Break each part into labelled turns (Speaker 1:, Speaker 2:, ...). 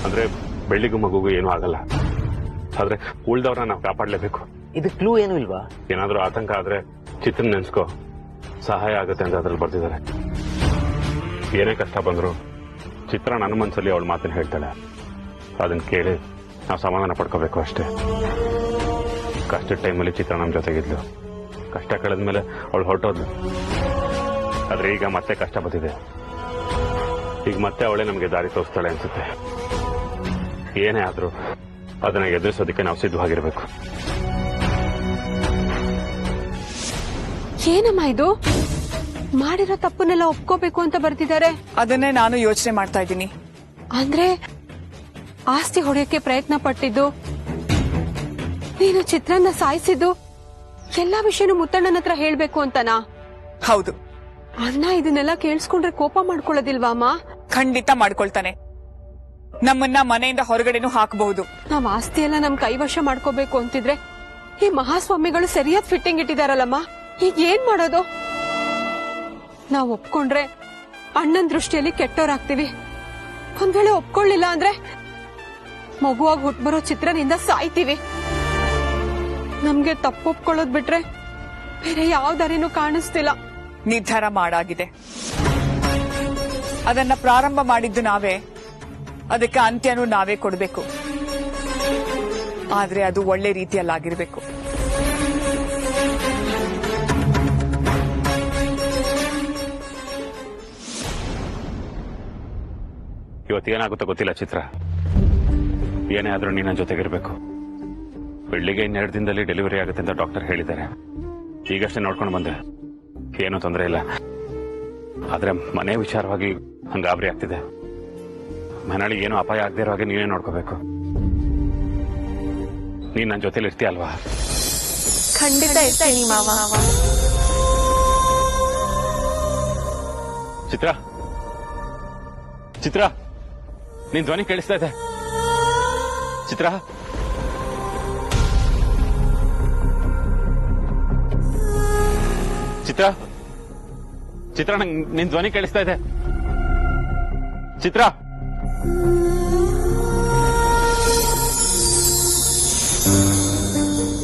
Speaker 1: ಅಂದ್ರೆ ಬೆಳ್ಳಿಗೂ ಮಗುಗೂ ಏನೂ ಆಗಲ್ಲ. ಆದ್ರೆ ಉಳ್ದವ್ರನ್ನ ನಾವು ಕಾಪಾಡ್ಲೇಬೇಕು.
Speaker 2: ಇದು ಕ್ಲೂ ಏನು ಇಲ್ವಾ?
Speaker 1: ಏನಾದ್ರೂ ಆತಂಕ ಆದ್ರೆ ಚಿತ್ರನ್ ನೆನ್ಸ್ಕೋ, ಸಹಾಯ ಆಗುತ್ತೆ ಅಂತ ಅದ್ರಲ್ಲಿ ಬರ್ತಿದ್ದಾರೆ. ಏನೇ ಕಷ್ಟ ಬಂದ್ರು ಚಿತ್ರ ನನ್ನ ಮನ್ಸಲ್ಲಿ ಅವಳ ಮಾತನ್ನ ಹೇಳ್ತಾಳೆ. ಅದನ್ನ ಕೇಳಿ ನಾವು ಸಮಾಧಾನ ಪಡ್ಕೋಬೇಕು ಅಷ್ಟೇ. ಕಷ್ಟದ ಟೈಮಲ್ಲಿ ಚಿತ್ರ ನಮ್ಮ ಜೊತೆಗಿದ್ಲು. ಕಷ್ಟ ಕಳೆದ್ಮೇಲೆ ಅವಳು ಹೊರಟೋದ್ಲು. ಆದ್ರೆ ಈಗ ಮತ್ತೆ ಕಷ್ಟ ಬಂದಿದೆ. ಈಗ ಮತ್ತೆ ಅವಳೇ ನಮಗೆ ದಾರಿ ತೋರಿಸ್ತಾಳೆ ಅನ್ಸುತ್ತೆ. ಏನೇ ಆದ್ರೂ ಅದನ್ನ ಎದುರಿಸೋದಕ್ಕೆ ನಾವು ಸಿದ್ಧವಾಗಿರ್ಬೇಕು.
Speaker 3: ಏನಮ್ಮ ಇದು? ಮಾಡಿರೋ ತಪ್ಪನ್ನೆಲ್ಲ ಒಪ್ಕೋಬೇಕು ಅಂತ ಬರ್ತಿದ್ದಾರೆ.
Speaker 4: ಅದನ್ನೇ ನಾನು ಯೋಚನೆ ಮಾಡ್ತಾ ಇದ್ದೀನಿ.
Speaker 3: ಅಂದ್ರೆ ಆಸ್ತಿ ಹೊಡೆಯಕ್ಕೆ ಪ್ರಯತ್ನ ಪಟ್ಟಿದ್ದು, ನೀನು ಚಿತ್ರನ್ನ ಸಾಯಿಸಿದ್ದು, ಎಲ್ಲಾ ವಿಷಯನೂ ಮುತ್ತಣ್ಣನ ಹತ್ರ ಹೇಳ್ಬೇಕು ಅಂತನಾ?
Speaker 4: ಹೌದು.
Speaker 3: ಅಣ್ಣ ಇದನ್ನೆಲ್ಲ ಕೇಳಿಸ್ಕೊಂಡ್ರೆ ಕೋಪ ಮಾಡ್ಕೊಳ್ಳೋದಿಲ್ವಾ ಅಮ್ಮ?
Speaker 4: ಖಂಡಿತ ಮಾಡ್ಕೊಳ್ತಾನೆ. ನಮ್ಮನ್ನ ಮನೆಯಿಂದ ಹೊರಗಡೆನೂ ಹಾಕಬಹುದು.
Speaker 3: ನಾವ್ ಆಸ್ತಿ ಎಲ್ಲ ನಮ್ ಕೈವಶ ಮಾಡ್ಕೋಬೇಕು ಅಂತಿದ್ರೆ ಈ ಮಹಾಸ್ವಾಮಿಗಳು ಸರಿಯಾದ ಫಿಟ್ಟಿಂಗ್ ಇಟ್ಟಿದಾರಲ್ಲಮ್ಮ. ಈಗ ಏನ್ ಮಾಡೋದು? ನಾವ್ ಒಪ್ಕೊಂಡ್ರೆ ಅಣ್ಣನ್ ದೃಷ್ಟಿಯಲ್ಲಿ ಕೆಟ್ಟೋರಾಗ್ತೀವಿ. ಒಂದ್ ವೇಳೆ ಒಪ್ಕೊಳ್ಳಿಲ್ಲ ಅಂದ್ರೆ ಮಗುವಾಗಿ ಹುಟ್ಬರೋ ಚಿತ್ರನಿಂದ ಸಾಯ್ತೀವಿ. ನಮ್ಗೆ ತಪ್ಪು ಒಪ್ಕೊಳ್ಳೋದ್ ಬಿಟ್ರೆ ಬೇರೆ ಯಾವ ದಾರಿನೂ ಕಾಣಿಸ್ತಿಲ್ಲ.
Speaker 4: ನಿರ್ಧಾರ ಮಾಡಾಗಿದೆ. ಅದನ್ನ ಪ್ರಾರಂಭ ಮಾಡಿದ್ದು ನಾವೇ, ಅದಕ್ಕೆ ಅಂತ್ಯನೂ ನಾವೇ ಕೊಡಬೇಕು. ಆದ್ರೆ ಅದು ಒಳ್ಳೆ ರೀತಿಯಲ್ಲಾಗಿರ್ಬೇಕು.
Speaker 1: ಇವತ್ತೇನಾಗುತ್ತೋ ಗೊತ್ತಿಲ್ಲ ಚಿತ್ರ. ಏನೇ ಆದ್ರೂ ನೀನ ಜೊತೆಗಿರ್ಬೇಕು. ಬೆಳ್ಳಿಗೆ 2 ದಿನದಲ್ಲಿ ಡೆಲಿವರಿ ಆಗುತ್ತೆ ಅಂತ ಡಾಕ್ಟರ್ ಹೇಳಿದ್ದಾರೆ. ಈಗಷ್ಟೇ ನೋಡ್ಕೊಂಡು ಬಂದೆ, ಏನೂ ತೊಂದರೆ ಇಲ್ಲ. ಆದ್ರೆ ಮನೆ ವಿಚಾರವಾಗಿ ಹಂಗಾಬರಿ ಆಗ್ತಿದೆ. ಮನೆಯಲ್ಲಿ ಏನೂ ಅಪಾಯ ಆಗದೆ ಇರೋ ಹಾಗೆ ನೀನೇ ನೋಡ್ಕೋಬೇಕು. ನೀನ್ ನನ್ನ ಜೊತೆಲಿ ಇರ್ತೀಯ ಅಲ್ವಾ?
Speaker 3: ಖಂಡಿತ ಇರ್ತೀನಿ ಮಾವ.
Speaker 1: ಚಿತ್ರ, ಚಿತ್ರ, ನಿನ್ ಧ್ವನಿ ಕೇಳಿಸ್ತಾ ಇದೆ. ಚಿತ್ರ, ಚಿತ್ರ, ಚಿತ್ರ, ನಂಗೆ ನಿನ್ ಧ್ವನಿ ಕೇಳಿಸ್ತಾ ಇದೆ. ಚಿತ್ರ,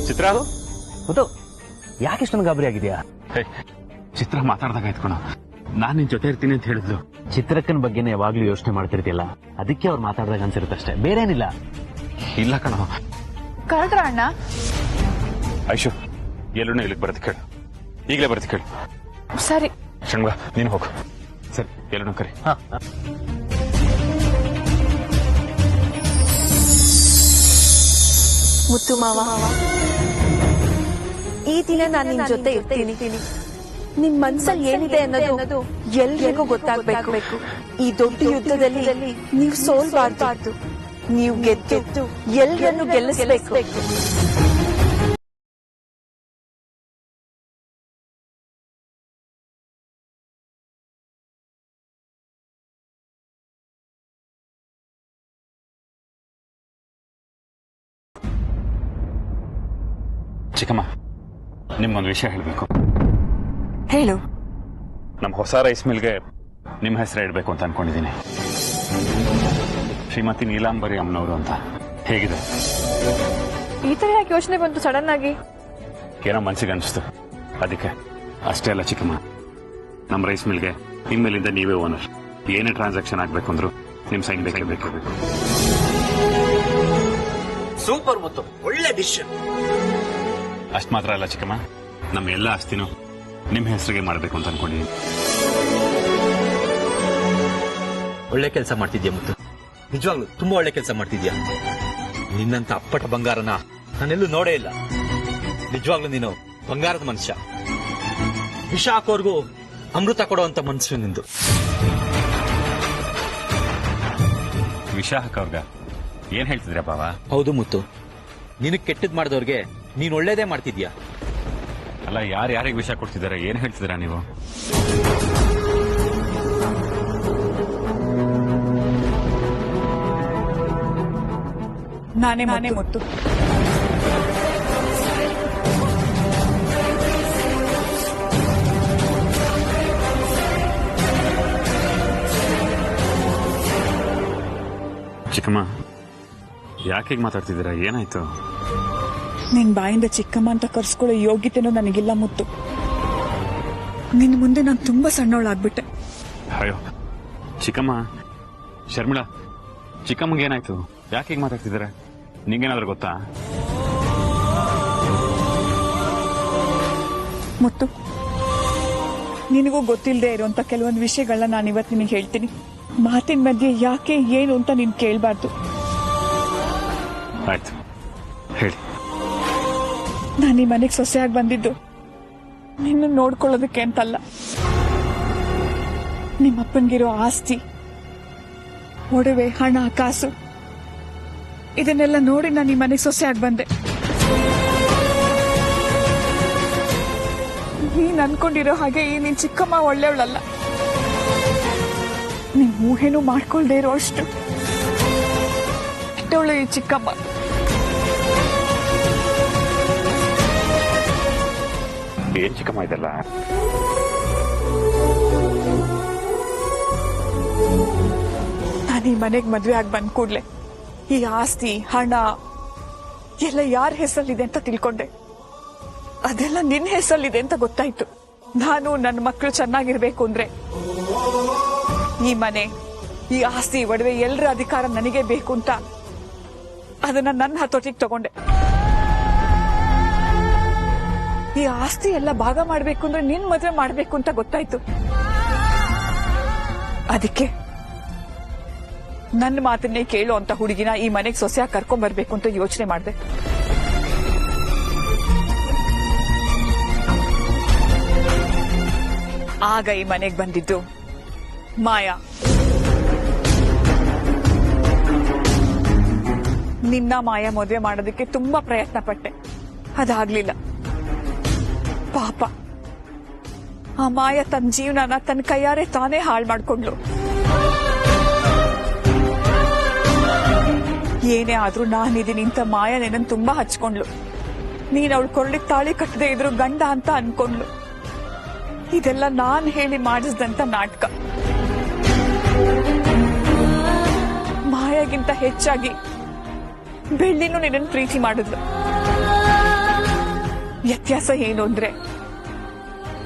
Speaker 1: ಚಿತ್ರ,
Speaker 2: ಗೊತ್ತು ಯಾಕೆ ಇಷ್ಟೊಂದು ಗಾಬರಿ ಆಗಿದೆಯಾ?
Speaker 1: ಚಿತ್ರ ಮಾತಾಡ್ದಾಗ ಇಟ್ಕೊಣ. ನಾನ್ ನಿನ್ ಜೊತೆ ಇರ್ತೀನಿ ಅಂತ ಹೇಳಿದ್ಲು.
Speaker 2: ಚಿತ್ರಕ್ಕನ ಬಗ್ಗೆನೇ ಯಾವಾಗ್ಲೂ ಯೋಚನೆ ಮಾಡ್ತಿರ್ತಿಲ್ಲ, ಅದಕ್ಕೆ ಅವ್ರು ಮಾತಾಡ್ದಾಗ ಅನ್ಸಿರುತ್ತಷ್ಟೇ, ಬೇರೇನಿಲ್ಲ.
Speaker 1: ಇಲ್ಲ ಕಣ.
Speaker 4: ಕರೆದ್ರ ಅಣ್ಣ?
Speaker 1: ಐಶು, ಎಲ್ಲೂ ಇಲ್ಲಿಗೆ ಬರೋದಕ್ಕೆ ಕೇಳು. ಈಗಲೇ ಬರೋದಕ್ಕೆ ಕೇಳು.
Speaker 4: ಸರಿ.
Speaker 1: ಶಣ್ಮಗ, ನೀನು ಹೋಗು. ಸರಿ, ಎಲ್ಲೂ ಕರಿ.
Speaker 5: ಮುತ್ತು ಮಾವ, ಈ ದಿನ ನಾನು ನಿಮ್ ಜೊತೆ ಇರ್ತೀನಿ. ನಿಮ್ ಮನ್ಸಲ್ಲಿ ಏನಿದೆ ಅನ್ನೋದು ಎಲ್ರಿಗೂ ಗೊತ್ತಾಗ್ಬೇಕು. ಈ ದೊಡ್ಡ ಯುದ್ಧದಲ್ಲಿ ನೀವು ಸೋಲ್ಬಾರ್ದು. ನೀವು ಗೆದ್ದು ಎಲ್ಲರನ್ನು ಗೆಲ್ಲಿಸಬೇಕು.
Speaker 1: ಚಿಕ್ಕಮ್ಮ, ನಿಮ್ಗೊಂದು ವಿಷಯ ಹೇಳಬೇಕು.
Speaker 4: ಹೇಳು.
Speaker 1: ನಮ್ಮ ಹೊಸ ರೈಸ್ ಮಿಲ್ಗೆ ನಿಮ್ಮ ಹೆಸರು ಇಡಬೇಕು ಅಂತ ಅನ್ಕೊಂಡಿದ್ದೀನಿ. ಶ್ರೀಮತಿ ನೀಲಾಂಬರಿ ಅಮ್ಮನವರು ಅಂತ. ಹೇಗಿದೆ?
Speaker 5: ಈ ತರ ಯಾಕೆ ಯೋಚನೆ ಬಂತು ಸಡನ್ ಆಗಿ?
Speaker 1: ಏನೋ ಮನ್ಸಿಗೆ ಅನಿಸ್ತು, ಅದಕ್ಕೆ. ಅಷ್ಟೇ ಅಲ್ಲ ಚಿಕ್ಕಮ್ಮ, ನಮ್ಮ ರೈಸ್ ಮಿಲ್ಗೆ ಇನ್ಮೇಲಿಂದ ನೀವೇ ಓನರ್. ಏನೇ ಟ್ರಾನ್ಸಾಕ್ಷನ್ ಆಗ್ಬೇಕು ಅಂದ್ರು ನಿಮ್ ಸೈನ್ ಬೇಕು.
Speaker 6: ಸೂಪರ್ ಮುತ್ತು, ಒಳ್ಳೆ ಡಿಸಿಷನ್.
Speaker 1: ಅಷ್ಟ್ ಮಾತ್ರ ಅಲ್ಲ ಚಿಕ್ಕಮ್ಮ, ನಮ್ಮ ಎಲ್ಲ ಆಸ್ತಿನೂ ನಿಮ್ಮ ಹೆಸರಿಗೆ ಮಾಡಬೇಕು ಅಂತ ಅನ್ಕೊಂಡಿದ್ದೀನಿ.
Speaker 6: ಒಳ್ಳೆ ಕೆಲಸ ಮಾಡ್ತಿದ್ಯಾ ಮುತ್ತು, ನಿಜವಾಗ್ಲು ತುಂಬಾ ಒಳ್ಳೆ ಕೆಲಸ ಮಾಡ್ತಿದ್ಯಾ. ನಿನ್ನಂತ ಅಪ್ಪಟ ಬಂಗಾರನ ನಾನೆಲ್ಲೂ ನೋಡೇ ಇಲ್ಲ. ನಿಜವಾಗ್ಲು ನೀನು ಬಂಗಾರದ ಮನುಷ್ಯ. ವಿಷ ಹಾಕೋರ್ಗೂ ಅಮೃತ ಕೊಡುವಂತ ಮನುಷ್ಯ ನಿಂದು.
Speaker 1: ವಿಷ ಹಾಕೋರ್ಗ ಏನ್ ಹೇಳ್ತಿದ್ರ ಬಾವ?
Speaker 6: ಹೌದು ಮುತ್ತು, ನಿನಗ್ ಕೆಟ್ಟದ್ ಮಾಡಿದವ್ರಿಗೆ ನೀನ್ ಒಳ್ಳೇದೇ ಮಾಡ್ತಿದ್ಯಾ.
Speaker 1: ಅಲ್ಲ, ಯಾರಿಗೆ ವಿಷ ಕೊಡ್ತಿದಾರೆ? ಏನ್ ಹೇಳ್ತಿದ್ದೀರಾ ನೀವು?
Speaker 4: ನಾನೇ ಮುತ್ತು.
Speaker 1: ಚಿಕ್ಕಮ್ಮ ಯಾಕೆ ಮಾತಾಡ್ತಿದ್ದೀರಾ? ಏನಾಯ್ತು?
Speaker 4: ನಿನ್ ಬಾಯಿಂದ ಚಿಕ್ಕಮ್ಮ ಅಂತ ಕರ್ಸ್ಕೊಳ್ಳೋ ಯೋಗ್ಯತೆನೂ ನನಗಿಲ್ಲ ಮುತ್ತು. ನಿನ್ ಮುಂದೆ ನಾನು ತುಂಬಾ ಸಣ್ಣವಳಾಗ್ಬಿಟ್ಟೆ.
Speaker 1: ಅಯ್ಯೋ ಚಿಕ್ಕಮ್ಮ, ಶರ್ಮಿಳಾ, ಚಿಕ್ಕಮ್ಮಗೆ ಏನಾಯ್ತು? ಯಾಕೆ ಮಾತಾಡ್ತಿದ್ದೀರಾ? ನಿಂಗೇನಾದ್ರೂ ಗೊತ್ತಾ?
Speaker 4: ಮುತ್ತು, ನಿನಗೂ ಗೊತ್ತಿಲ್ಲದೆ ಇರುವಂತ ಕೆಲವೊಂದು ವಿಷಯಗಳನ್ನ ನಾನು ಇವತ್ತು ನಿನಗೆ ಹೇಳ್ತೀನಿ. ಮಾತಿನ ಮಧ್ಯೆ ಯಾಕೆ ಏನು ಅಂತ ನೀನ್ ಕೇಳಬಾರ್ದು.
Speaker 1: ಆಯ್ತು, ಹೇಳಿ.
Speaker 4: ನಾನು ಈ ಮನೆಗೆ ಸೊಸೆಯಾಗಿ ಬಂದಿದ್ದು ನಿನ್ನ ನೋಡ್ಕೊಳ್ಳೋದಕ್ಕೆ ಅಂತಲ್ಲ. ನಿಮ್ಮಪ್ಪನ್ಗಿರೋ ಆಸ್ತಿ, ಒಡವೆ, ಹಣ, ಕಾಸು ಇದನ್ನೆಲ್ಲ ನೋಡಿ ನಾನು ಈ ಮನೆಗೆ ಸೊಸೆಯಾಗಿ ಬಂದೆ. ನೀನ್ ಅನ್ಕೊಂಡಿರೋ ಹಾಗೆ ಈ ನಿನ್ ಚಿಕ್ಕಮ್ಮ ಒಳ್ಳೆಯವಳಲ್ಲ. ನೀನ್ ಊಹೆನೂ ಮಾಡ್ಕೊಳ್ದೇ ಇರೋ ಅಷ್ಟು ಕೆಟ್ಟವಳು ಈ ಚಿಕ್ಕಮ್ಮ.
Speaker 1: ಏನ್ ಚಿಕ್ಕಮ್ಮ ಇದೆಲ್ಲ?
Speaker 4: ನಾನು ಈ ಮನೆಗೆ ಮದ್ವೆ ಆಗಿ ಬಂದ್ ಕೂಡ್ಲೆ ಈ ಆಸ್ತಿ, ಹಣ ಎಲ್ಲ ಯಾರ ಹೆಸರಲ್ಲಿದೆ ಅಂತ ತಿಳ್ಕೊಂಡೆ. ಅದೆಲ್ಲ ನಿನ್ನ ಹೆಸರಲ್ಲಿದೆ ಅಂತ ಗೊತ್ತಾಯ್ತು. ನಾನು ನನ್ನ ಮಕ್ಕಳು ಚೆನ್ನಾಗಿರ್ಬೇಕು ಅಂದ್ರೆ ಈ ಮನೆ, ಈ ಆಸ್ತಿ, ಒಡವೆ ಎಲ್ಲರ ಅಧಿಕಾರ ನನಗೆ ಬೇಕು ಅಂತ ಅದನ್ನ ನನ್ನ ಹತೋಟಿಗೆ ತಗೊಂಡೆ. ಈ ಆಸ್ತಿ ಎಲ್ಲ ಭಾಗ ಮಾಡ್ಬೇಕು ಅಂದ್ರೆ ನಿನ್ ಮದ್ವೆ ಮಾಡ್ಬೇಕು ಅಂತ ಗೊತ್ತಾಯ್ತು. ಅದಕ್ಕೆ ನನ್ನ ಮಾತನ್ನೇ ಕೇಳು ಅಂತ ಹುಡುಗಿನ ಈ ಮನೆಗೆ ಸೊಸೆಯಾಗಿ ಕರ್ಕೊಂಡ್ ಬರ್ಬೇಕು ಅಂತ ಯೋಚನೆ ಮಾಡಿದೆ. ಆಗ ಈ ಮನೆಗೆ ಬಂದಿದ್ದು ಮಾಯಾ. ನಿನ್ನ ಮಾಯಾ ಮದುವೆ ಮಾಡೋದಕ್ಕೆ ತುಂಬಾ ಪ್ರಯತ್ನ ಪಟ್ಟೆ, ಅದಾಗ್ಲಿಲ್ಲ. ಪಾಪ ಆ ಮಾಯಾ ತನ್ನ ಜೀವನನ ತನ್ನ ಕೈಯಾರೆ ತಾನೇ ಹಾಳು ಮಾಡ್ಕೊಂಡ್ಲು. ಏನೇ ಆದ್ರೂ ನಾನಿದ್ದೀನಿ ಅಂತ ಮಾಯಾ ನಿನ್ನನ್ನು ತುಂಬಾ ಹಚ್ಕೊಂಡ್ಲು. ನೀನ್ ಅವಳು ಕೊರಳಿಗೆ ತಾಳಿ ಕಟ್ಟದೆ ಇದ್ರು ಗಂಡ ಅಂತ ಅನ್ಕೊಂಡ್ಲು. ಇದೆಲ್ಲ ನಾನ್ ಹೇಳಿ ಮಾಡಿಸಿದಂತ ನಾಟಕ. ಮಾಯಾಗಿಂತ ಹೆಚ್ಚಾಗಿ ಬೆಳ್ಳಿನೂ ನಿನ್ನನ್ನು ಪ್ರೀತಿ ಮಾಡಿದ್ಲು. ವ್ಯತ್ಯಾಸ ಏನು ಅಂದ್ರೆ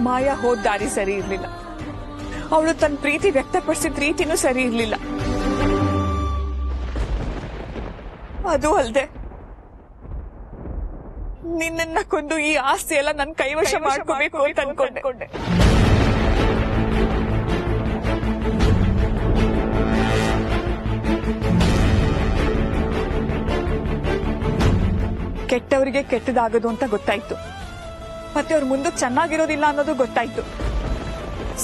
Speaker 4: ಮಾಯಾ ಹೋದ ದಾರಿ ಸರಿ ಇರ್ಲಿಲ್ಲ, ಅವಳು ತನ್ನ ಪ್ರೀತಿ ವ್ಯಕ್ತಪಡಿಸಿದ ರೀತಿನೂ ಸರಿ ಇರ್ಲಿಲ್ಲ. ಅದು ಅಲ್ದೆ ನಿನ್ನ ಕೊಂದು ಈ ಆಸ್ತಿ ಎಲ್ಲ ನನ್ನ ಕೈವಶ ಮಾಡ್ಕೋಬೇಕು ಅಂತ ಅನ್ಕೊಂಡೆ. ಕೆಟ್ಟವರಿಗೆ ಕೆಟ್ಟದಾಗದು ಅಂತ ಗೊತ್ತಾಯ್ತು, ಮತ್ತೆ ಅವ್ರ ಮುಂದಕ್ಕೆ ಚೆನ್ನಾಗಿರೋದಿಲ್ಲ ಅನ್ನೋದು ಗೊತ್ತಾಯ್ತು.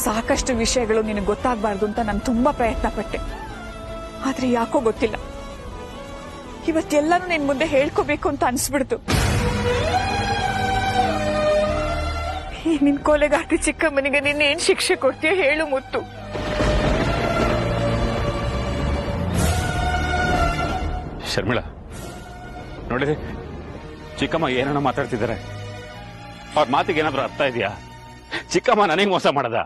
Speaker 4: ಸಾಕಷ್ಟು ವಿಷಯಗಳು ನಿನಗೆ ಗೊತ್ತಾಗಬಾರ್ದು ಅಂತ ನಾನು ತುಂಬಾ ಪ್ರಯತ್ನ ಪಟ್ಟೆ. ಆದ್ರೆ ಯಾಕೋ ಗೊತ್ತಿಲ್ಲ, ಇವತ್ತೆಲ್ಲಾನು ನಿನ್ ಮುಂದೆ ಹೇಳ್ಕೋಬೇಕು ಅಂತ ಅನ್ಸ್ಬಿಡ್ತು. ನಿನ್ ಕೊಲೆಗಾರ್ತಿ ಚಿಕ್ಕಮ್ಮನಿಗೆ ನಿನ್ನೆ ಏನ್ ಶಿಕ್ಷೆ ಕೊಡ್ತೀಯ ಹೇಳು ಮುತ್ತು.
Speaker 1: ಶರ್ಮಿಳಾ, ನೋಡಿರಿ, ಚಿಕ್ಕಮ್ಮ ಏನನ್ನ ಮಾತಾಡ್ತಿದ್ದಾರೆ. ಅವ್ರ ಮಾತಿಗೆ ಏನಾದ್ರೂ ಅರ್ಥ ಇದೆಯಾ? ಚಿಕ್ಕಮ್ಮ ನನಗೆ ಮೋಸ ಮಾಡದ?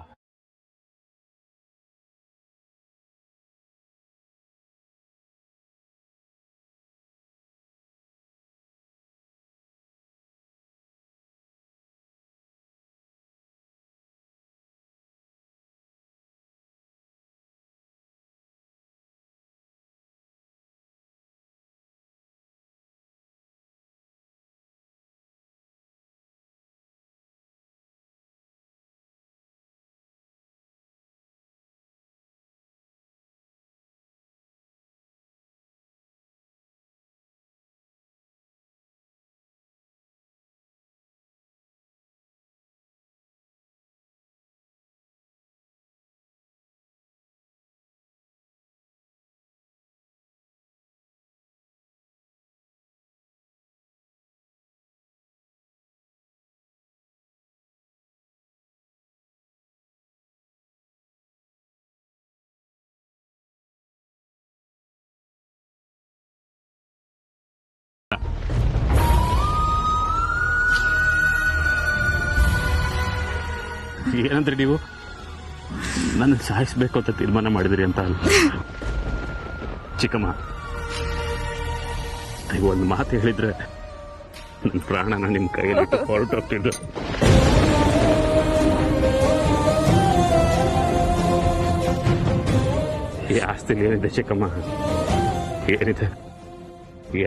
Speaker 1: ಏನಂದ್ರೆ ನೀವು ನನ್ನ ಸಾಯಿಸ್ಬೇಕು ಅಂತ ತೀರ್ಮಾನ ಮಾಡಿದ್ರಿ ಅಂತ ಅಲ್ಲ ಚಿಕ್ಕಮ್ಮ. ನೀವು ಒಂದು ಮಾತು ಹೇಳಿದ್ರೆ ನನ್ನ ಪ್ರಾಣನ ನಿಮ್ಮ ಕೈಯಲ್ಲಿ ಹೊರಟೋಗ್ತಿದ್ದು. ಈ ಆಸ್ತಿ ಏನಿದೆ ಚಿಕ್ಕಮ್ಮ, ಏನಿದೆ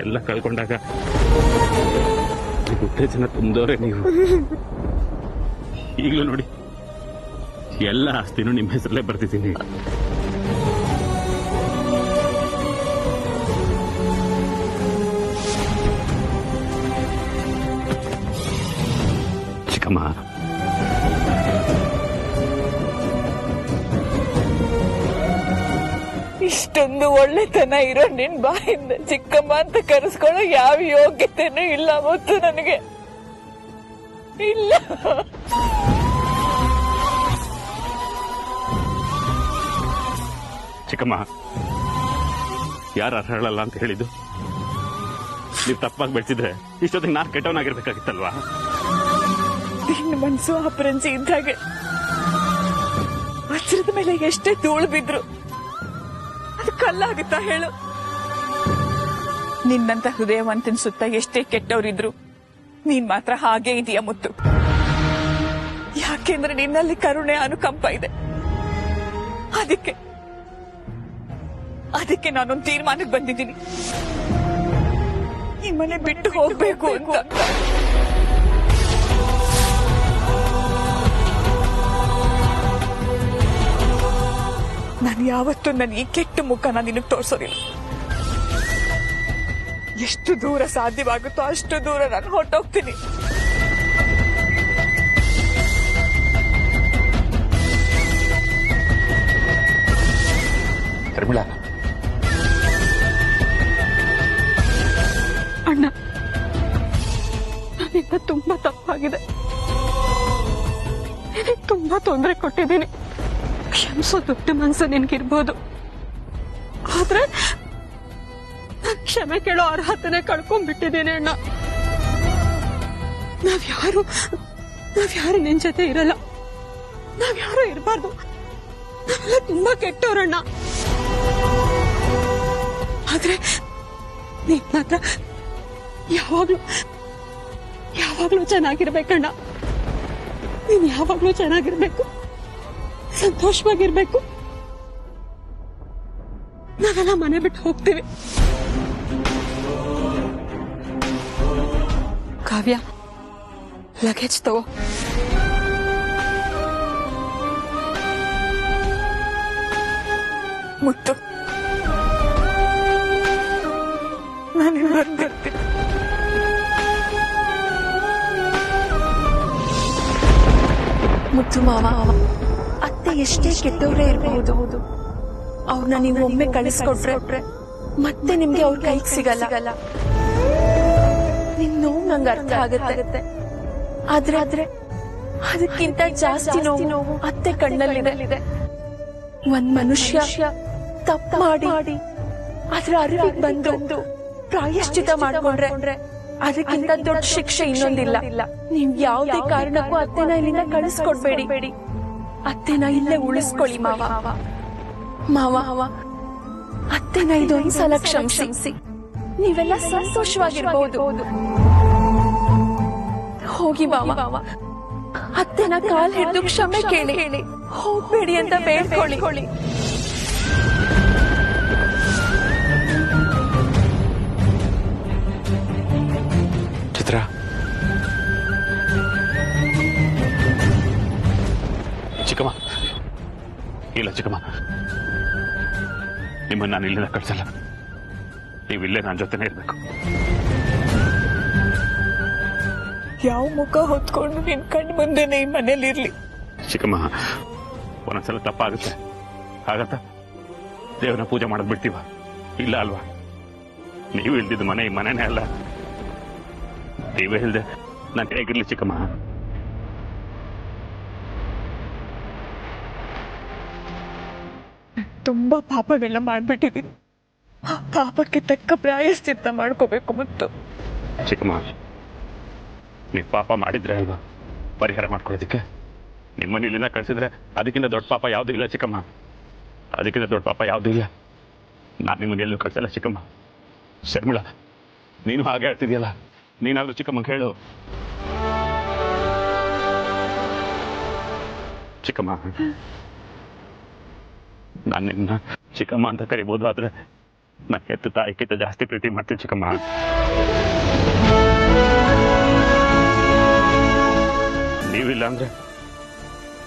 Speaker 1: ಎಲ್ಲ ಕಳ್ಕೊಂಡಾಗ ಉತ್ತೇಜನ ತುಂಬಿದವ್ರೆ ನೀವು. ಈಗಲೂ ನೋಡಿ, ಎಲ್ಲ ಆಸ್ತಿನೂ ನಿಮ್ಮ ಹೆಸರಲ್ಲೇ ಬರ್ತಿದ್ದೀನಿ. ಚಿಕ್ಕಮ್ಮ,
Speaker 4: ಇಷ್ಟೊಂದು ಒಳ್ಳೆತನ ಇರೋ ನಿನ್ ಬಾಯಿಂದ ಚಿಕ್ಕಮ್ಮ ಅಂತ ಕರೆಸ್ಕೊಳ್ಳೋ ಯಾವ ಯೋಗ್ಯತೆನೂ ಇಲ್ಲ ಮುತ್ತು ನನಗೆ ಇಲ್ಲ.
Speaker 1: ಚಿಕ್ಕಮ್ಮ, ಯಾರು ಅರ್ಹಳಲ್ಲ ಅಂತ ಹೇಳಿದ್ದು? ನೀವು ತಪ್ಪಾಗಿ ಬೆಳೆಸಿದ್ರೆ ಇಷ್ಟೊತ್ತಿಗೆ ನಾನು ಕೆಟ್ಟವನಾಗಿರ್ಬೇಕಾಗಿತ್ತಲ್ವಾ?
Speaker 4: ನಿನ್ನ ಮನ್ಸು ಅಪರಂಜಿ ಇದ್ದಾಗೆ ವಜ್ರದ ಮೇಲೆ ಎಷ್ಟೇ ಧೂಳು ಬಿದ್ರು ಅದು ಕಲ್ಲಾಗುತ್ತಾ ಹೇಳು? ನಿನ್ನಂತ ಹೃದಯವಂತನ ಸುತ್ತ ಎಷ್ಟೇ ಕೆಟ್ಟವರಿದ್ರು ನೀನ್ ಮಾತ್ರ ಹಾಗೆ ಇದೆಯಾ ಮುತ್ತು. ಯಾಕೆಂದ್ರೆ ನಿನ್ನಲ್ಲಿ ಕರುಣೆ ಅನುಕಂಪ ಇದೆ. ಅದಕ್ಕೆ ನಾನೊಂದು ತೀರ್ಮಾನಕ್ಕೆ ಬಂದಿದ್ದೀನಿ. ಈ ಮನೆ ಬಿಟ್ಟು ಹೋಗ್ಬೇಕು ಅಂತ. ನಾನು ಯಾವತ್ತೂ ನನ್ನ ಈ ಕೆಟ್ಟ ಮುಖನ ನಿನಗೆ ತೋರಿಸೋದಿಲ್ಲ. ಎಷ್ಟು ದೂರ ಸಾಧ್ಯವಾಗುತ್ತೋ ಅಷ್ಟು ದೂರ ನಾನು ಹೊರಟೋಗ್ತೀನಿ. ಅಣ್ಣ, ನನ್ನಿಂದ ತುಂಬಾ ತಪ್ಪಾಗಿದೆ. ನಿನಗೆ ತುಂಬಾ ತೊಂದರೆ ಕೊಟ್ಟಿದ್ದೀನಿ. ಕ್ಷಮಿಸೋ ದೊಡ್ಡ ಮನಸ್ಸು ನಿನ್ಗಿರ್ಬೋದು, ಆದ್ರೆ ನಾನ್ ಕ್ಷಮೆ ಕೇಳೋ ಅರ್ಹತೆನೆ ಕಳ್ಕೊಂಡ್ಬಿಟ್ಟಿದ್ದೀನಿ ಅಣ್ಣ. ನಾವ್ಯಾರು ನಿನ್ ಜೊತೆ ಇರಲ್ಲ, ನಾವ್ಯಾರು ಇರಬಾರ್ದು. ನಾವೆಲ್ಲ ತುಂಬಾ ಕೆಟ್ಟವ್ರಣ್ಣ. ಆದ್ರೆ ನೀನ್ ಮಾತ್ರ ಯಾವಾಗ್ಲೂ ಚೆನ್ನಾಗಿರ್ಬೇಕಣ್ಣ. ನೀನ್ ಯಾವಾಗ್ಲೂ ಚೆನ್ನಾಗಿರ್ಬೇಕು, ಸಂತೋಷವಾಗಿರ್ಬೇಕು. ನಾವೆಲ್ಲ ಮನೆ ಬಿಟ್ಟು ಹೋಗ್ತೀವಿ. ಕಾವ್ಯ, ಲಗೇಜ್ ತಗೋ. ಮುತ್ತು, ನಾನು ಬರ್ತೀನಿ.
Speaker 5: ಮುತ್ತು ಮಾವ, ಅತ್ತೆ ಎಷ್ಟೇ ಕೆಟ್ಟವರೇ ಇರಬಹುದು, ಅವ್ರನ್ನ ನೀವು ಒಮ್ಮೆ ಕಳಿಸ್ಕೊಟ್ರೆ ಮತ್ತೆ ನಿಮ್ಗೆ ಅವ್ರ ಕೈಗೆ ಸಿಗಲ್ಲ. ನಿಮ್ ನೋವು ನಂಗೆ ಅರ್ಥ ಆಗುತ್ತೆ. ಆದ್ರೆ ಅದಕ್ಕಿಂತ ಜಾಸ್ತಿ ನೋವು ಅತ್ತೆ ಕಣ್ಣಲ್ಲಿದೆ. ಒಂದ್ ಮನುಷ್ಯ ತಪ್ಪು ಮಾಡಿ ಅದ್ರ ಅರಿವಿಗೆ ಬಂದು ಪ್ರಾಯಶ್ಚಿತ ಮಾಡ್ಕೊಂಡ್ರೆ ಅದಕ್ಕಿಂತ ದೊಡ್ಡ ಶಿಕ್ಷೆ ಇನ್ನೊಂದಿಲ್ಲ. ನೀವ್ ಯಾವುದೇ ಕಾರಣಕ್ಕೂ ಅತ್ತೆನ ಇಲ್ಲಿಂದ ಕಳಿಸ್ಕೊಡ್ಬೇಡಿ. ಅತ್ತೆನ ಇಲ್ಲೇ ಉಳಿಸ್ಕೊಳ್ಳಿ ಮಾವ. ಅತ್ತೆನ ಇದೊಂದ್ಸಲ ಕ್ಷಮಿಸಿ ನೀವೆಲ್ಲ ಸಂತೋಷವಾಗಿರ್ಬಹುದು. ಹೋಗಿ ಮಾವ, ಅತ್ತೆನ ಕಾಲ್ ಹಿಡಿದು ಕ್ಷಮೆ ಕೇಳಿ, ಹೋಗ್ಬೇಡಿ ಅಂತ ಬೇಡ್ಕೊಳ್ಳಿ.
Speaker 1: ಚಿತ್ರ, ಚಿಕ್ಕಮ್ಮ, ಇಲ್ಲ ಚಿಕ್ಕಮ್ಮ, ನಿಮ್ಮನ್ನ ನಾನು ಇಲ್ಲಿಂದ ಕಳ್ಸಲ್ಲ. ನೀವಿಲ್ಲೇ ನನ್ನ ಜೊತೆನೇ ಇರ್ಬೇಕು.
Speaker 4: ಯಾವ ಮುಖ ಹೊತ್ಕೊಂಡು ನಿನ್ ಕಣ್ ಮುಂದೆನೆ ಈ ಮನೇಲಿರ್ಲಿ?
Speaker 1: ಚಿಕ್ಕಮ್ಮ, ಒಂದೊಂದ್ಸಲ ತಪ್ಪಾಗುತ್ತೆ. ಹಾಗಂತ ದೇವರನ್ನ ಪೂಜೆ ಮಾಡೋದು ಬಿಡ್ತೀವ? ಇಲ್ಲ ಅಲ್ವಾ? ನೀವು ಇಲ್ದಿದ್ದು ಮನೆ ಈ ಮನೆನೇ ಅಲ್ಲ. ನೀವೇ ಇಲ್ದೆ ನಾನು ಹೇಗಿರ್ಲಿ ಚಿಕ್ಕಮ್ಮ?
Speaker 4: ತುಂಬಾ ಪಾಪಗಳನ್ನ ಮಾಡ್ಬಿಟ್ಟಿದ್ದೀನಿ. ಆ ಪಾಪಕ್ಕೆ ತಕ್ಕ ಪ್ರಾಯಶ್ಚಿತ್ತ ಮಾಡ್ಕೋಬೇಕು ಮುತ್ತು.
Speaker 1: ಚಿಕ್ಕಮ್ಮ, ನೀವು ಪಾಪ ಮಾಡಿದ್ರೆ ಅಲ್ವಾ ಪರಿಹಾರ ಮಾಡ್ಕೊಳ್ಳೋದಕ್ಕೆ? ನಿಮ್ಮನ್ನ ಇಲ್ಲಿಂದ ಕಳಿಸಿದ್ರೆ ಅದಕ್ಕಿಂತ ದೊಡ್ಡ ಪಾಪ ಯಾವುದೂ ಇಲ್ಲ ಚಿಕ್ಕಮ್ಮ. ಅದಕ್ಕಿಂತ ದೊಡ್ಡ ಪಾಪ ಯಾವುದೂ ಇಲ್ಲ. ನಾನು ನಿಮ್ಮನ್ನ ಎಲ್ಲೂ ಕಳಿಸಲ್ಲ ಚಿಕ್ಕಮ್ಮ. ಶರ್ಮಿಳಾ, ನೀನು ಹಾಗೆ ಹೇಳ್ತಿದ್ಯಲ್ಲ, ನೀನಾದ್ರೂ ಚಿಕ್ಕಮ್ಮ ಹೇಳು. ಚಿಕ್ಕಮ್ಮ, ನಾನು ನಿನ್ನ ಚಿಕ್ಕಮ್ಮ ಅಂತ ಕರಿಬೋದು, ಆದ್ರೆ ನಾನು ಹೆತ್ತ ತಾಯಿಗಿಂತ ಜಾಸ್ತಿ ಪ್ರೀತಿ ಮಾಡ್ತೀನಿ ಚಿಕ್ಕಮ್ಮ. ನೀವಿಲ್ಲ ಅಂದ್ರೆ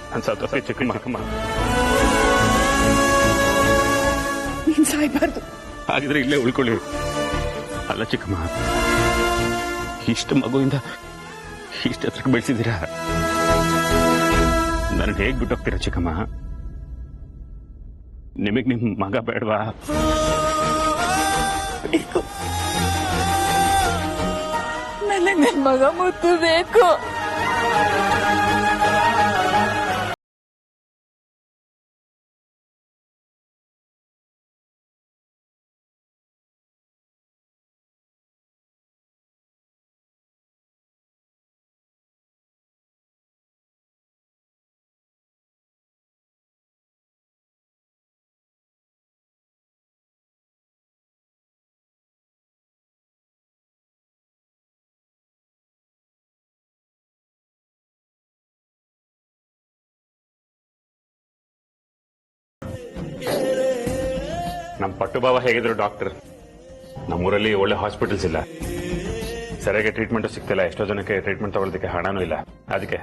Speaker 1: ನಾನು ಸತ್ತೋಗ್ತೀನಿ ಚಿಕ್ಕಮ್ಮ.
Speaker 4: ನೀನ್ ಸಾಯ್ಬಾರ್ದು.
Speaker 1: ಹಾಗಿದ್ರೆ ಇಲ್ಲೇ ಉಳ್ಕೊಳ್ಳಿ. ಅಲ್ಲ ಚಿಕ್ಕಮ್ಮ, ಇಷ್ಟು ಮಗುವಿಂದ ಇಷ್ಟು ಹತ್ರಕ್ಕೆ ಬೆಳೆಸಿದ್ದೀರಾ, ನನ್ನ ಹೇಗ್ ಬಿಟ್ಟೋಗ್ತೀರಾ ಚಿಕ್ಕಮ್ಮ? ನಿಮಗ್ ನಿಮ್ ಮಗ ಬೇಡವಾ?
Speaker 4: ನನಗೆ ನನ್ ಮಗ ಮುತ್ತು ಬೇಕು.
Speaker 1: ನಮ್ಮ ಪಟ್ಟು ಬಾವ ಹೇಗಿದ್ರು ಡಾಕ್ಟರ್. ನಮ್ಮೂರಲ್ಲಿ ಒಳ್ಳೆ ಹಾಸ್ಪಿಟಲ್ಸ್ ಇಲ್ಲ, ಸರಿಯಾಗಿ ಟ್ರೀಟ್ಮೆಂಟ್ ಸಿಗ್ತಿಲ್ಲ, ಎಷ್ಟೋ ಜನಕ್ಕೆ ಟ್ರೀಟ್ಮೆಂಟ್ ತಗೊಳ್ಳೋದಕ್ಕೆ ಹಣನೂ ಇಲ್ಲ. ಅದಕ್ಕೆ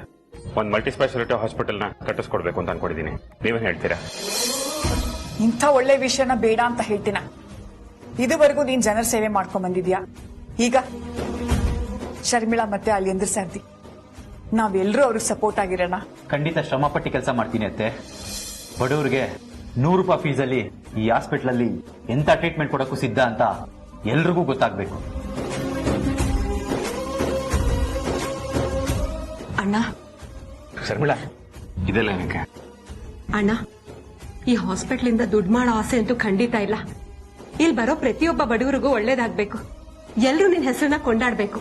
Speaker 1: ಒಂದು ಮಲ್ಟಿ ಸ್ಪೆಷಾಲಿಟಿ ಹಾಸ್ಪಿಟಲ್ನ ಕಟ್ಟಿಸ್ಕೊಡ್ಬೇಕು ಅಂತ ಅನ್ಕೊಂಡಿದ್ದೀನಿ. ನೀವೇನ್ ಹೇಳ್ತೀರಾ?
Speaker 4: ಇಂಥ ಒಳ್ಳೆ ವಿಷಯನ ಬೇಡ ಅಂತ ಹೇಳ್ತೀನ. ಇದುವರೆಗೂ ನೀನ್ ಜನರ ಸೇವೆ ಮಾಡ್ಕೊಂಡ್ ಬಂದಿದ್ಯಾ. ಈಗ ಶರ್ಮಿಳಾ ಮತ್ತೆ ಅಲಿಯಂದ್ರ ಸರ್ದಿ, ನಾವೆಲ್ಲರೂ ಅವ್ರಿಗೆ ಸಪೋರ್ಟ್ ಆಗಿರೋಣ.
Speaker 6: ಖಂಡಿತ ಶ್ರಮ ಪಟ್ಟು ಕೆಲಸ ಮಾಡ್ತೀನಿ ಅತ್ತೆ. ಬಡವರಿಗೆ 100 ರೂಪಾಯಿ ಫೀಸಲ್ಲಿ ಈ ಹಾಸ್ಪಿಟಲ್ ಅಲ್ಲಿ ಎಂತ ಟ್ರೀಟ್ಮೆಂಟ್ ಕೊಡಕ್ಕೂ ಸಿದ್ಧ ಅಂತ ಎಲ್ರಿಗೂ ಗೊತ್ತಾಗ್ಬೇಕು.
Speaker 3: ಅಣ್ಣ,
Speaker 1: ಶರ್ಮಿಳಾ, ಇದೆಲ್ಲ ಏನಕ್ಕೆ?
Speaker 3: ಅಣ್ಣ, ಈ ಹಾಸ್ಪಿಟ್ಲಿಂದ ದುಡ್ಡು ಮಾಡೋ ಆಸೆ ಅಂತೂ ಖಂಡಿತ ಇಲ್ಲ. ಇಲ್ಲಿ ಬರೋ ಪ್ರತಿಯೊಬ್ಬ ಬಡವರಿಗೂ ಒಳ್ಳೇದಾಗ್ಬೇಕು, ಎಲ್ರೂ ನಿನ್ ಹೆಸರನ್ನ ಕೊಂಡಾಡ್ಬೇಕು.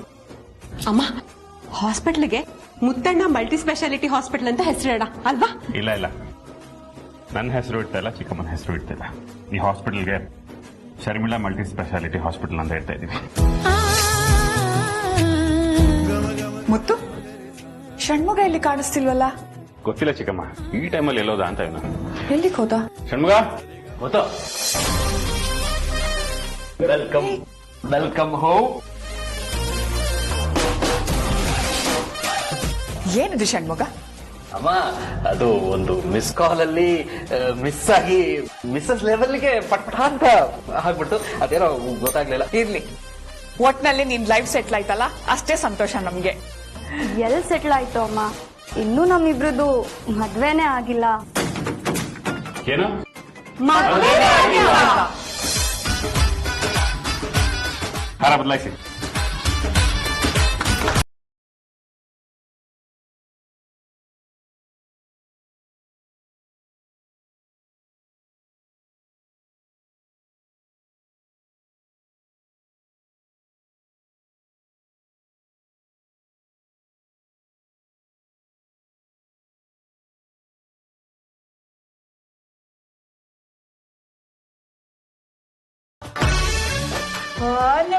Speaker 3: ಅಮ್ಮ, ಹಾಸ್ಪಿಟ್ಲಿಗೆ ಮುತ್ತಣ್ಣ ಮಲ್ಟಿ ಸ್ಪೆಷಾಲಿಟಿ ಹಾಸ್ಪಿಟಲ್ ಅಂತ ಹೆಸರಿಡ ಅಲ್ವಾ?
Speaker 1: ಇಲ್ಲ ಇಲ್ಲ, ನನ್ನ ಹೆಸರು ಇಡ್ತಾ ಇಲ್ಲ, ಚಿಕ್ಕಮ್ಮನ ಹೆಸರು ಇಡ್ತಾ ಇಲ್ಲ. ಈ ಹಾಸ್ಪಿಟಲ್ಗೆ ಶರ್ಮಿಳಾ ಮಲ್ಟಿ ಸ್ಪೆಷಾಲಿಟಿ ಹಾಸ್ಪಿಟಲ್ ಅಂತ ಹೇಳ್ತಾ ಇದೀವಿ.
Speaker 4: ಮುತ್ತು, ಷಣ್ಮುಗ ಇಲ್ಲಿ ಕಾಣಿಸ್ತಿಲ್ವಲ್ಲ?
Speaker 1: ಗೊತ್ತಿಲ್ಲ ಚಿಕ್ಕಮ್ಮ, ಈ ಟೈಮಲ್ಲಿ ಎಲ್ಲೋದ ಅಂತ ಇವನು.
Speaker 4: ಎಲ್ಲಿಗೆ ಹೋದ?
Speaker 1: ಷಣ್ಮುಗ,
Speaker 6: ಗೊತ್ತೋ? Welcome welcome home.
Speaker 4: ಏನಿದೆ ಷಣ್ಮುಗ?
Speaker 6: ಅಮ್ಮ, ಅದು ಒಂದು ಮಿಸ್ ಕಾಲ್ ಅಲ್ಲಿ ಮಿಸ್ ಆಗಿ ಮಿಸ್ಸಸ್ ಲೆವೆಲ್ಗೆ ಪಟ್ಪಟ ಅಂತ ಆಗ್ಬಿಡ್ತು. ಅದೇನೋ ಗೊತ್ತಾಗ್ಲಿಲ್ಲ.
Speaker 4: ಇರ್ಲಿ, ಒಟ್ನಲ್ಲಿ ನಿನ್ ಲೈಫ್ ಸೆಟ್ಲ್ ಆಯ್ತಲ್ಲ, ಅಷ್ಟೇ ಸಂತೋಷ ನಮ್ಗೆ.
Speaker 7: ಎಲ್ ಸೆಟ್ಲ್ ಆಯ್ತು ಅಮ್ಮ, ಇನ್ನೂ ನಮ್ಮಿಬ್ರದ್ದು ಮದ್ವೆನೇ ಆಗಿಲ್ಲ.
Speaker 1: ಏನು? ಹಾರ ಬದಲಾಯಿಸಿ.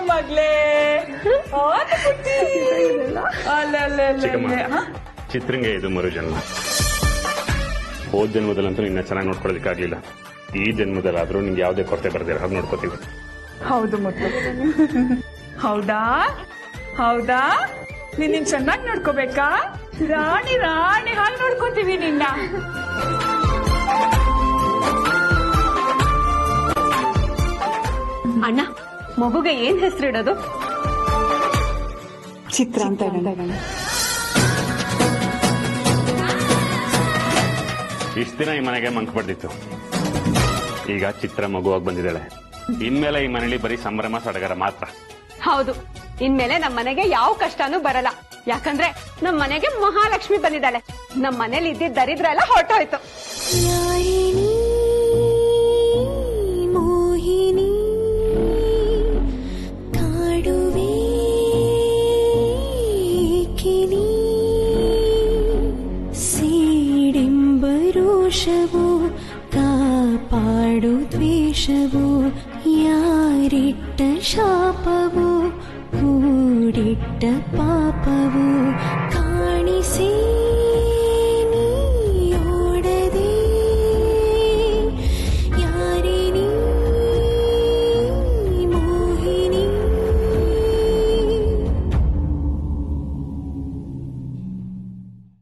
Speaker 4: ಮಗ್ಲೇ,
Speaker 1: ಚಿಕ್ಕಮ್ಮ, ಚಿತ್ರಂಗೆ ಇದು ಮರು ಜನ್ಮ. ಹೋದ್ ಜನ್ಮದಲ್ಲಂತೂ ನಿನ್ನ ಚೆನ್ನಾಗಿ ನೋಡ್ಕೊಳ್ಳೋದಕ್ಕಾಗ್ಲಿಲ್ಲ. ಈ ಜನ್ಮದಲ್ಲಾದ್ರೂ ನಿಂಗೆ ಯಾವುದೇ ಕೊರತೆ ಬರ್ದಿರ ಹಾಗೆ ನೋಡ್ಕೋತೀವಿ.
Speaker 4: ಹೌದು ಮುತ್ತು. ಹೌದಾ ಹೌದಾ, ನಿನ್ನ ಚೆನ್ನಾಗಿ ನೋಡ್ಕೋಬೇಕಾ? ರಾಣಿ ರಾಣಿ ಹಾಗೆ ನೋಡ್ಕೋತೀವಿ ನಿನ್ನ.
Speaker 3: ಅಣ್ಣ, ಮಗುಗೆ ಏನ್ ಹೆಸರಿಡೋದು?
Speaker 4: ಚಿತ್ರ ಅಂತ
Speaker 1: ಇಷ್ಟ ದಿನ ಈ ಮನೆಗೆ ಮಂಕ್ ಬರ್ದಿತ್ತು, ಈಗ ಚಿತ್ರ ಮಗುವಾಗಿ ಬಂದಿದ್ದಾಳೆ. ಇನ್ಮೇಲೆ ಈ ಮನೇಲಿ ಬರೀ ಸಂಭ್ರಮ ಸಡಗರ ಮಾತ್ರ.
Speaker 3: ಹೌದು, ಇನ್ಮೇಲೆ ನಮ್ ಮನೆಗೆ ಯಾವ ಕಷ್ಟನೂ ಬರಲ್ಲ. ಯಾಕಂದ್ರೆ ನಮ್ ಮನೆಗೆ ಮಹಾಲಕ್ಷ್ಮಿ ಬಂದಿದ್ದಾಳೆ. ನಮ್ ಮನೇಲಿ ಇದ್ದಿದ್ದ ದರಿದ್ರ ಎಲ್ಲ ಹೊರಟೋಯ್ತು.
Speaker 8: ರೋಷವು ಕಾಪಾಡು ದ್ವೇಷವು ಯಾರಿಟ್ಟ ಶಾಪವು ಕೂಡಿಟ್ಟ ಪಾಪವು